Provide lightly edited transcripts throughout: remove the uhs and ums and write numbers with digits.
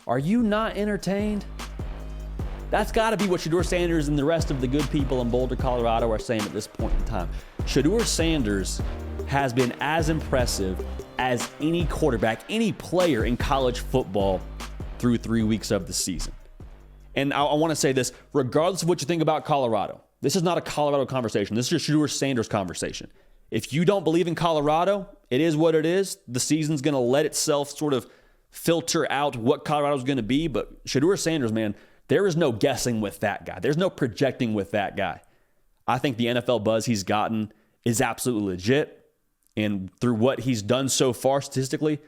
Are you not entertained? That's got to be what Shedeur Sanders and the rest of the good people in Boulder, Colorado are saying at this point in time. Shedeur Sanders has been as impressive as any quarterback, any player in college football through 3 weeks of the season. And I want to say this, regardless of what you think about Colorado, this is not a Colorado conversation. This is a Shedeur Sanders conversation. If you don't believe in Colorado, it is what it is. The season's going to let itself sort of filter out what Colorado's going to be. But Shedeur Sanders, man, there is no guessing with that guy. There's no projecting with that guy. I think the NFL buzz he's gotten is absolutely legit. And through what he's done so far statistically,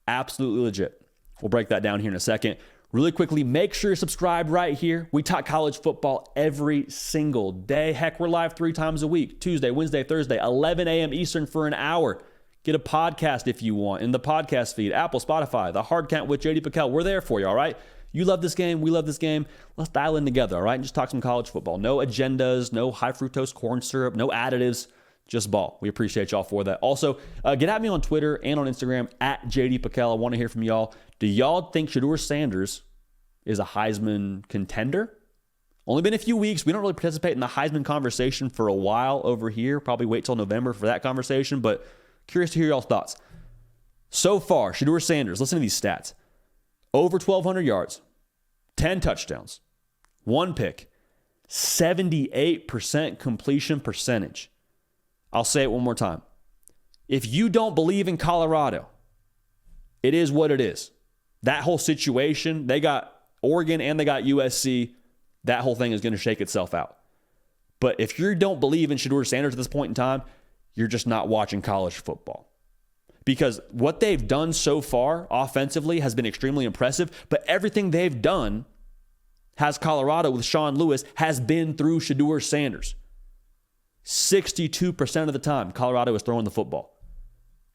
absolutely legit. We'll break that down here in a second. Really quickly, make sure you're subscribed right here. We talk college football every single day. Heck, we're live 3 times a week, Tuesday, Wednesday, Thursday, 11 a.m. Eastern for an hour. Get a podcast if you want in the podcast feed, Apple, Spotify, The Hard Count with JD Pickell. We're there for you, all right? You love this game. We love this game. Let's dial in together, all right? And just talk some college football. No agendas, no high fructose corn syrup, no additives, just ball. We appreciate y'all for that. Also, get at me on Twitter and on Instagram at JD Pickell. I want to hear from y'all. Do y'all think Shedeur Sanders is a Heisman contender? Only been a few weeks. We don't really participate in the Heisman conversation for a while over here. Probably wait till November for that conversation, but curious to hear y'all's thoughts. So far, Shedeur Sanders, listen to these stats. Over 1,200 yards, 10 touchdowns, 1 pick, 78% completion percentage. I'll say it one more time. If you don't believe in Colorado, it is what it is. That whole situation, they got Oregon and they got USC. That whole thing is going to shake itself out. But if you don't believe in Shedeur Sanders at this point in time, you're just not watching college football. Because what they've done so far offensively has been extremely impressive, but everything they've done has Colorado with Sean Lewis has been through Shedeur Sanders. 62% of the time, Colorado is throwing the football.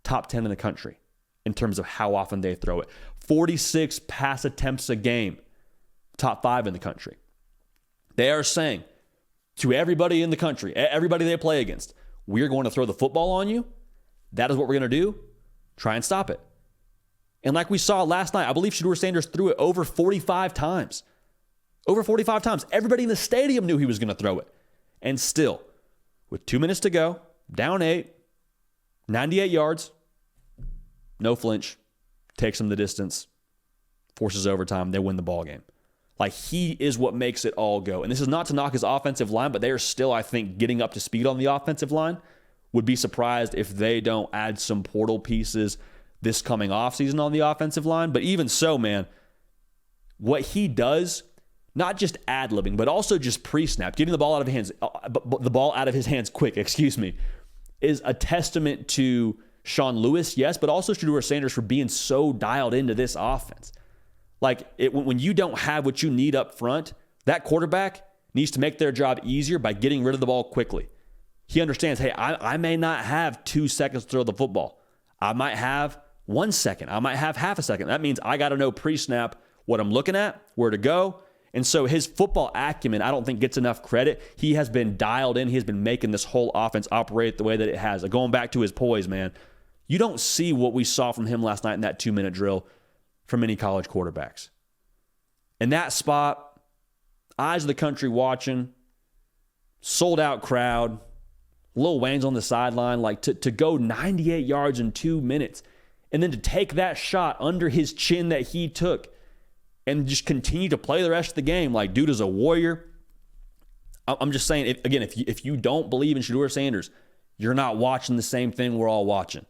Top 10 in the country in terms of how often they throw it. 46 pass attempts a game. Top 5 in the country. They are saying to everybody in the country, everybody they play against, we're going to throw the football on you. That is what we're going to do. Try and stop it. And like we saw last night, I believe Shedeur Sanders threw it over 45 times. Over 45 times. Everybody in the stadium knew he was going to throw it. And still, with 2 minutes to go, down 8, 98 yards, no flinch, takes them the distance, forces overtime, they win the ball game. Like, he is what makes it all go. And this is not to knock his offensive line, but they are still, I think, getting up to speed on the offensive line. Would be surprised if they don't add some portal pieces this coming offseason on the offensive line. But even so, man, what he does, not just ad-libbing, but also just pre-snap, getting the ball out of his hands quick, is a testament to Sean Lewis, yes, but also Shedeur Sanders for being so dialed into this offense. Like, when you don't have what you need up front, that quarterback needs to make their job easier by getting rid of the ball quickly. He understands, hey, I may not have 2 seconds to throw the football. I might have 1 second. I might have half a second. That means I got to know pre-snap what I'm looking at, where to go. And so his football acumen, I don't think gets enough credit. He has been dialed in. He has been making this whole offense operate the way that it has. Like, going back to his poise, man, you don't see what we saw from him last night in that 2-minute drill from any college quarterbacks. In that spot, eyes of the country watching, sold-out crowd, Lil Wayne's on the sideline, like to go 98 yards in 2 minutes and then to take that shot under his chin that he took and just continue to play the rest of the game. Like, dude is a warrior. I'm just saying, if you don't believe in Shedeur Sanders, you're not watching the same thing we're all watching.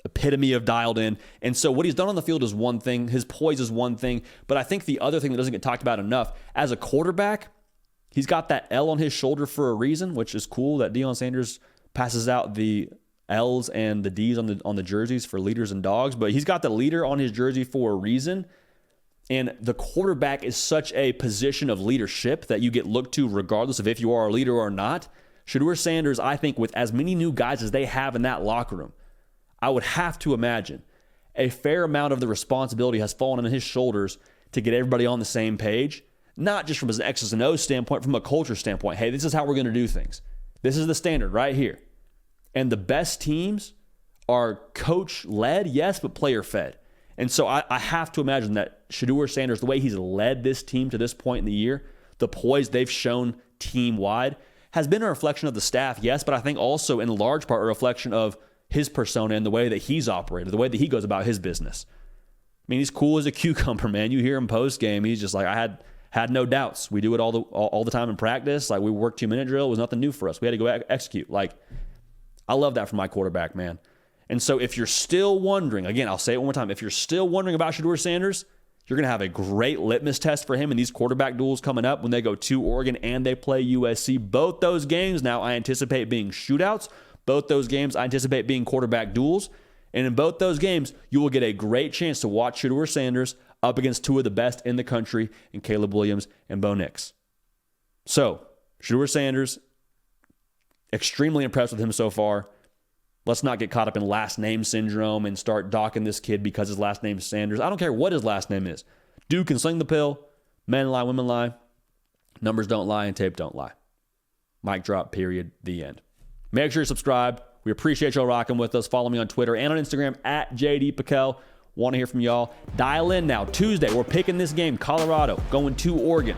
Epitome of dialed in. And so what he's done on the field is one thing. His poise is one thing. But I think the other thing that doesn't get talked about enough, as a quarterback, he's got that L on his shoulder for a reason, which is cool that Deion Sanders passes out the L's and the D's on the jerseys for leaders and dogs. But he's got the leader on his jersey for a reason. And the quarterback is such a position of leadership that you get looked to regardless of if you are a leader or not. Shedeur Sanders, I think, with as many new guys as they have in that locker room, I would have to imagine a fair amount of the responsibility has fallen on his shoulders to get everybody on the same page, not just from an X's and O's standpoint, from a culture standpoint. Hey, this is how we're going to do things. This is the standard right here. And the best teams are coach-led, yes, but player-fed. And so I have to imagine that Shedeur Sanders, the way he's led this team to this point in the year, the poise they've shown team-wide, has been a reflection of the staff, yes, but I think also in large part a reflection of his persona and the way that he's operated, the way that he goes about his business. I mean, he's cool as a cucumber, man. You hear him post-game, he's just like, I had no doubts. We do it all the time in practice. Like, we work 2-minute drill. It was nothing new for us. We had to go execute. Like, I love that from my quarterback, man. And so if you're still wondering, again, I'll say it one more time, if you're still wondering about Shedeur Sanders, you're going to have a great litmus test for him in these quarterback duels coming up when they go to Oregon and they play USC. Both those games now I anticipate being shootouts. Both those games I anticipate being quarterback duels. And in both those games, you will get a great chance to watch Shedeur Sanders up against two of the best in the country in Caleb Williams and Bo Nix. So, Shedeur Sanders, extremely impressed with him so far. Let's not get caught up in last name syndrome and start docking this kid because his last name is Sanders. I don't care what his last name is. Dude can sling the pill. Men lie, women lie. Numbers don't lie and tape don't lie. Mic drop, period, the end. Make sure you're subscribed. We appreciate y'all rocking with us. Follow me on Twitter and on Instagram at JDPikel. Want to hear from y'all. Dial in now. Tuesday, we're picking this game. Colorado going to Oregon.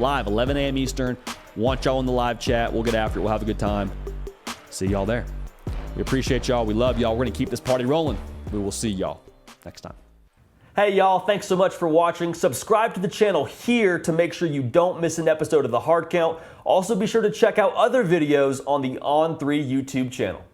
Live, 11 a.m. Eastern. Want y'all in the live chat. We'll get after it. We'll have a good time. See y'all there. We appreciate y'all. We love y'all. We're going to keep this party rolling. We will see y'all next time. Hey, y'all. Thanks so much for watching. Subscribe to the channel here to make sure you don't miss an episode of The Hard Count. Also, be sure to check out other videos on the On3 YouTube channel.